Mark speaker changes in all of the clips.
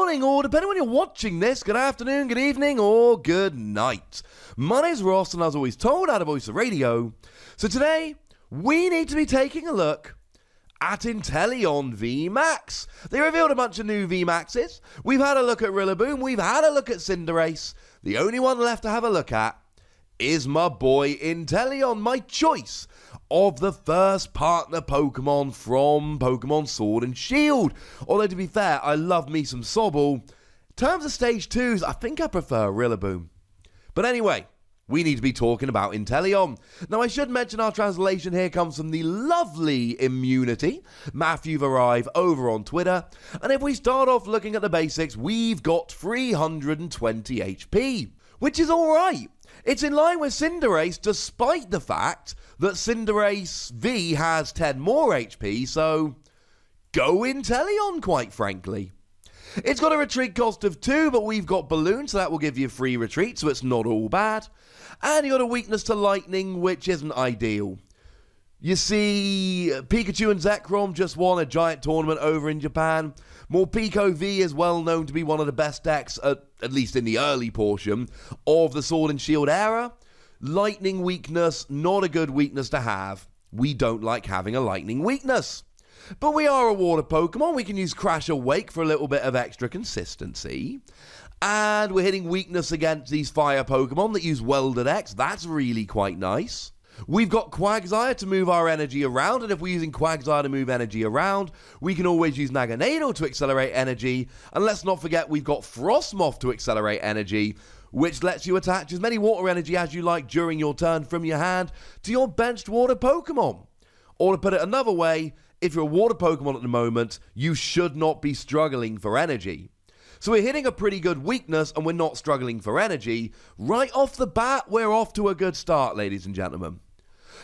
Speaker 1: morning, or depending on when you're watching this, good afternoon, good evening, or good night. My name's Ross, and as always told out of Voice of Radio. So today, we need to be taking a look at Inteleon VMAX. They revealed a bunch of new VMAXs. We've had a look at Rillaboom, we've had a look at Cinderace. The only one left to have a look at is my boy Inteleon, my choice of the first partner Pokemon from Pokemon Sword and Shield. Although, to be fair, I love me some Sobble. In terms of Stage 2s, I think I prefer Rillaboom. But anyway, we need to be talking about Inteleon. Now, I should mention our translation here comes from the lovely Immunity, Matthew Varive, over on Twitter. And if we start off looking at the basics, we've got 320 HP, which is alright. It's in line with Cinderace, despite the fact that Cinderace V has 10 more HP, so go Inteleon, quite frankly. It's got a retreat cost of 2, but we've got Balloon, so that will give you free retreat, so it's not all bad. And you got a weakness to Lightning, which isn't ideal. You see, Pikachu and Zekrom just won a giant tournament over in Japan. Morpeko V is well known to be one of the best decks, at least in the early portion, of the Sword and Shield era. Lightning weakness, not a good weakness to have. We don't like having a lightning weakness. But we are a water Pokemon. We can use Crash Awake for a little bit of extra consistency. And we're hitting weakness against these fire Pokemon that use Welded X. That's really quite nice. We've got Quagsire to move our energy around, and if we're using Quagsire to move energy around, we can always use Naganadel to accelerate energy, and let's not forget we've got Frostmoth to accelerate energy, which lets you attach as many water energy as you like during your turn from your hand to your benched water Pokemon. Or to put it another way, if you're a water Pokemon at the moment, you should not be struggling for energy. So we're hitting a pretty good weakness, and we're not struggling for energy. Right off the bat, we're off to a good start, ladies and gentlemen.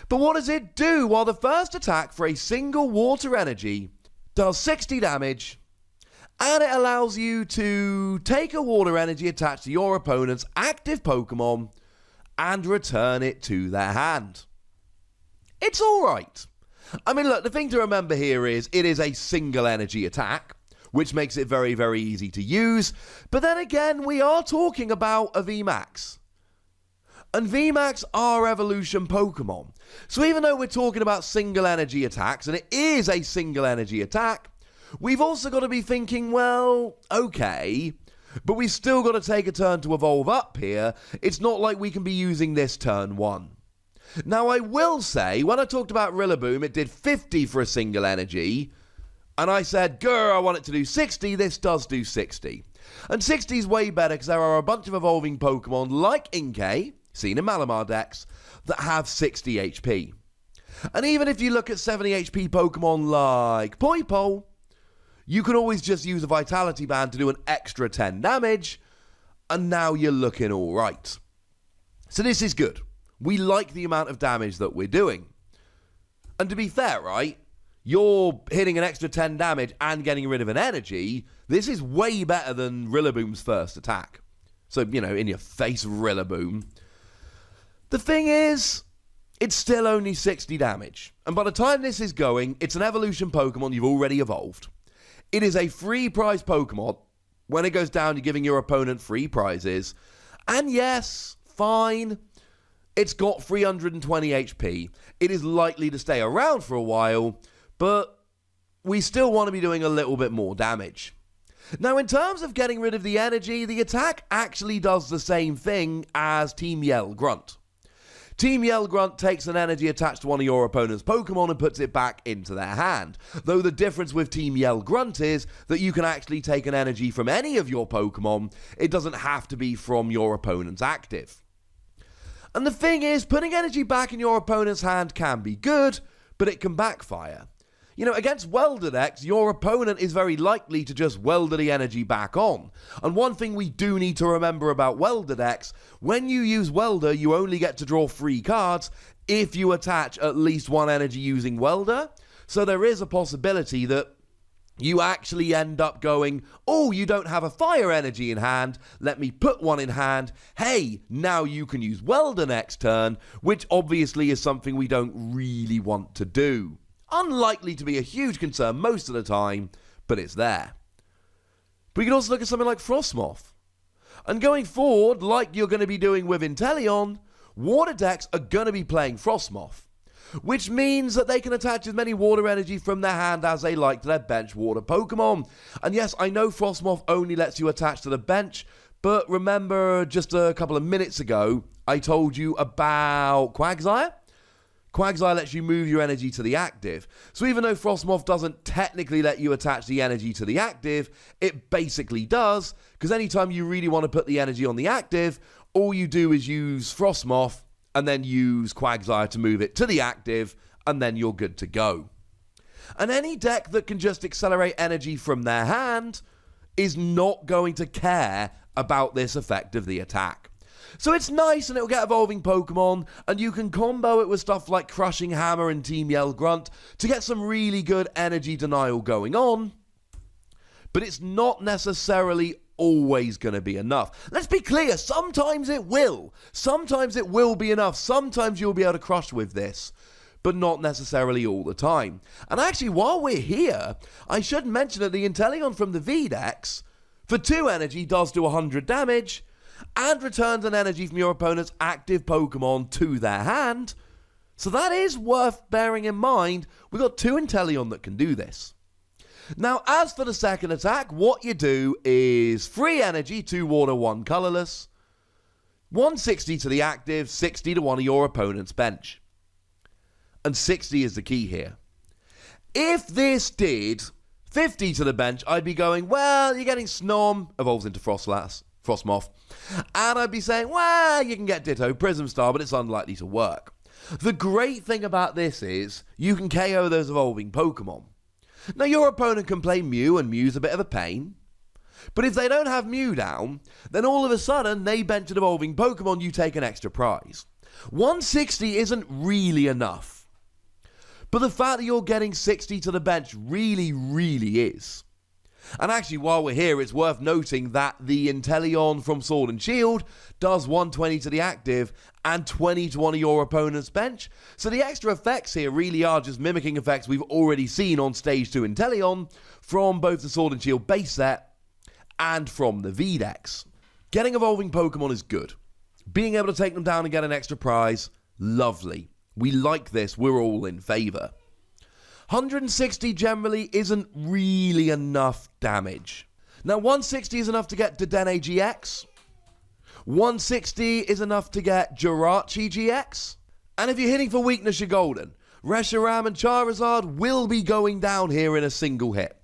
Speaker 1: But what does it do? Well, the first attack for a single water energy does 60 damage, and it allows you to take a water energy attached to your opponent's active Pokemon and return it to their hand. It's alright. I mean, look, the thing to remember here is it is a single energy attack, which makes it very, very easy to use. But then again, we are talking about a VMAX. And VMAX are evolution Pokemon. So even though we're talking about single energy attacks, and it is a single energy attack, we've also got to be thinking, well, okay, but we've still got to take a turn to evolve up here. It's not like we can be using this turn 1. Now, I will say, when I talked about Rillaboom, it did 50 for a single energy, and I said, grr, I want it to do 60. This does do 60. And 60 is way better because there are a bunch of evolving Pokemon like Inkay, seen in Malamar decks, that have 60 HP. And even if you look at 70 HP Pokemon like Poipole, you can always just use a Vitality Band to do an extra 10 damage, and now you're looking alright. So this is good. We like the amount of damage that we're doing. And to be fair, right, you're hitting an extra 10 damage and getting rid of an energy. This is way better than Rillaboom's first attack. So, you know, in your face, Rillaboom. The thing is, it's still only 60 damage. And by the time this is going, it's an evolution Pokemon you've already evolved. It is a free prize Pokemon. When it goes down, you're giving your opponent free prizes. And yes, fine, it's got 320 HP. It is likely to stay around for a while, but we still want to be doing a little bit more damage. Now, in terms of getting rid of the energy, the attack actually does the same thing as Team Yell Grunt. Team Yell Grunt takes an energy attached to one of your opponent's Pokemon and puts it back into their hand. Though the difference with Team Yell Grunt is that you can actually take an energy from any of your Pokemon. It doesn't have to be from your opponent's active. And the thing is, putting energy back in your opponent's hand can be good, but it can backfire. You know, against Welded X, your opponent is very likely to just welder the energy back on. And one thing we do need to remember about Welded X, when you use Welder, you only get to draw 3 cards if you attach at least 1 energy using Welder. So there is a possibility that you actually end up going, oh, you don't have a fire energy in hand, let me put one in hand. Hey, now you can use Welder next turn, which obviously is something we don't really want to do. Unlikely to be a huge concern most of the time, but it's there. But you can also look at something like Frostmoth. And going forward, like you're going to be doing with Inteleon, water decks are going to be playing Frostmoth, which means that they can attach as many water energy from their hand as they like to their bench water Pokemon. And yes, I know Frostmoth only lets you attach to the bench, but remember just a couple of minutes ago, I told you about Quagsire? Quagsire lets you move your energy to the active. So even though Frostmoth doesn't technically let you attach the energy to the active, it basically does, because anytime you really want to put the energy on the active, all you do is use Frostmoth and then use Quagsire to move it to the active, and then you're good to go. And any deck that can just accelerate energy from their hand is not going to care about this effect of the attack. So it's nice and it'll get evolving Pokemon, and you can combo it with stuff like Crushing Hammer and Team Yell Grunt to get some really good energy denial going on, but it's not necessarily always going to be enough. Let's be clear, sometimes it will. Sometimes it will be enough. Sometimes you'll be able to crush with this, but not necessarily all the time. And actually, while we're here, I should mention that the Inteleon from the VMAX, for 2 energy, does do 100 damage, and returns an energy from your opponent's active Pokemon to their hand. So that is worth bearing in mind. We've got 2 Inteleon that can do this. Now, as for the second attack, what you do is 3 energy, 2 water, 1 colorless, 160 to the active, 60 to one of your opponent's bench. And 60 is the key here. If this did 50 to the bench, I'd be going, well, you're getting Snom, evolves into Frostmoth, and I'd be saying, well, you can get Ditto, Prism Star, but it's unlikely to work. The great thing about this is you can KO those evolving Pokemon. Now, your opponent can play Mew, and Mew's a bit of a pain, but if they don't have Mew down, then all of a sudden they bench an evolving Pokemon, you take an extra prize. 160 isn't really enough, but the fact that you're getting 60 to the bench really, really is. And actually, while we're here, it's worth noting that the Inteleon from Sword and Shield does 120 to the active and 20 to one of your opponent's bench. So the extra effects here really are just mimicking effects we've already seen on Stage 2 Inteleon from both the Sword and Shield base set and from the VMAX. Getting evolving Pokemon is good. Being able to take them down and get an extra prize, lovely. We like this, we're all in favour. 160 generally isn't really enough damage. Now, 160 is enough to get Dedenne GX. 160 is enough to get Jirachi GX. And if you're hitting for weakness, you're golden. Reshiram and Charizard will be going down here in a single hit.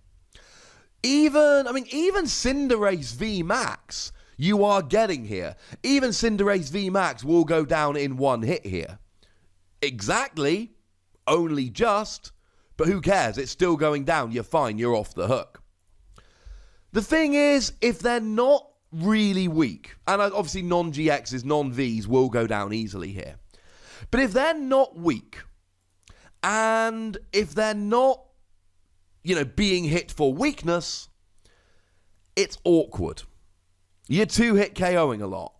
Speaker 1: Even Cinderace VMAX, you are getting here. Even Cinderace VMAX will go down in one hit here. Exactly. Only just. But who cares? It's still going down. You're fine. You're off the hook. The thing is, if they're not really weak, and obviously non-GXs, non-Vs will go down easily here. But if they're not weak, and if they're not, being hit for weakness, it's awkward. You're 2-hit KOing a lot.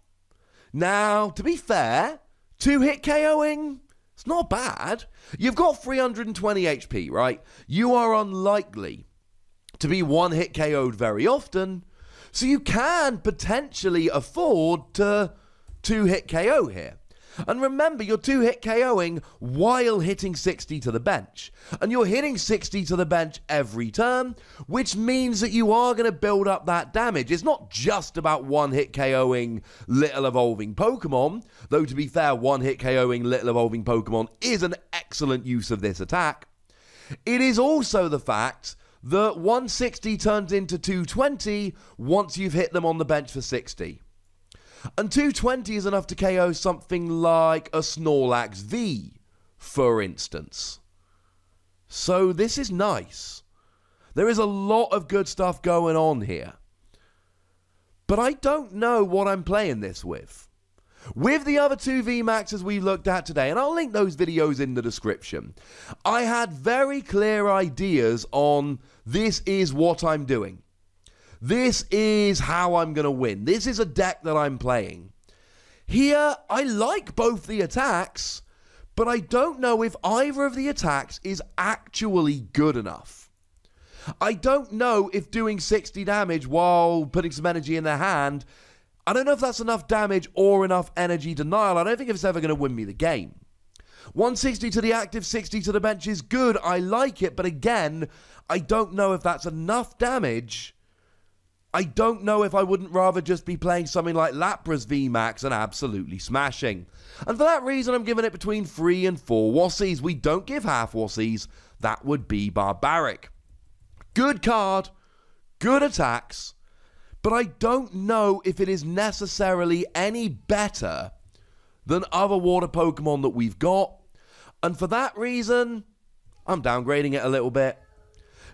Speaker 1: Now, to be fair, 2-hit KOing, it's not bad. You've got 320 HP, right? You are unlikely to be 1-hit KO'd very often, so you can potentially afford to 2-hit KO here. And remember, you're 2-hit KOing while hitting 60 to the bench. And you're hitting 60 to the bench every turn, which means that you are going to build up that damage. It's not just about 1-hit KOing little evolving Pokemon, though to be fair, 1-hit KOing little evolving Pokemon is an excellent use of this attack. It is also the fact that 160 turns into 220 once you've hit them on the bench for 60. And 220 is enough to KO something like a Snorlax V, for instance. So this is nice. There is a lot of good stuff going on here. But I don't know what I'm playing this with. With the other 2 VMAXs we looked at today, and I'll link those videos in the description, I had very clear ideas on this is what I'm doing. This is how I'm going to win. This is a deck that I'm playing. Here, I like both the attacks, but I don't know if either of the attacks is actually good enough. I don't know if doing 60 damage while putting some energy in their hand, I don't know if that's enough damage or enough energy denial. I don't think it's ever going to win me the game. 160 to the active, 60 to the bench is good. I like it, but again, I don't know if that's enough damage. I don't know if I wouldn't rather just be playing something like Lapra's VMAX and absolutely smashing. And for that reason, I'm giving it between 3 and 4 Wassies. We don't give half Wassies. That would be barbaric. Good card, good attacks, but I don't know if it is necessarily any better than other water Pokemon that we've got. And for that reason, I'm downgrading it a little bit.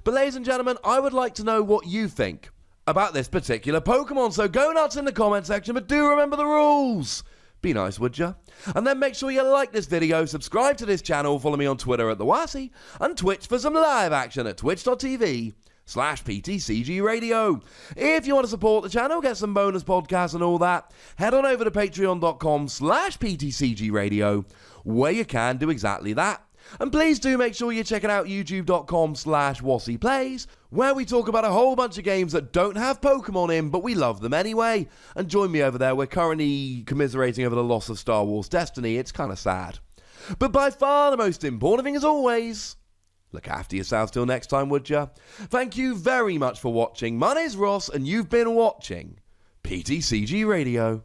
Speaker 1: But ladies and gentlemen, I would like to know what you think about this particular Pokemon. So go nuts in the comment section, but do remember the rules. Be nice, would ya? And then make sure you like this video, subscribe to this channel, follow me on Twitter at @TheWassie, and Twitch for some live action at twitch.tv/PTCGRadio. If you want to support the channel, get some bonus podcasts and all that, head on over to patreon.com/PTCGRadio, where you can do exactly that. And please do make sure you're checking out youtube.com/WassiePlays, where we talk about a whole bunch of games that don't have Pokemon in, but we love them anyway. And join me over there. We're currently commiserating over the loss of Star Wars Destiny. It's kind of sad. But by far the most important thing, as always, look after yourselves till next time, would ya? Thank you very much for watching. My name's Ross, and you've been watching PTCG Radio.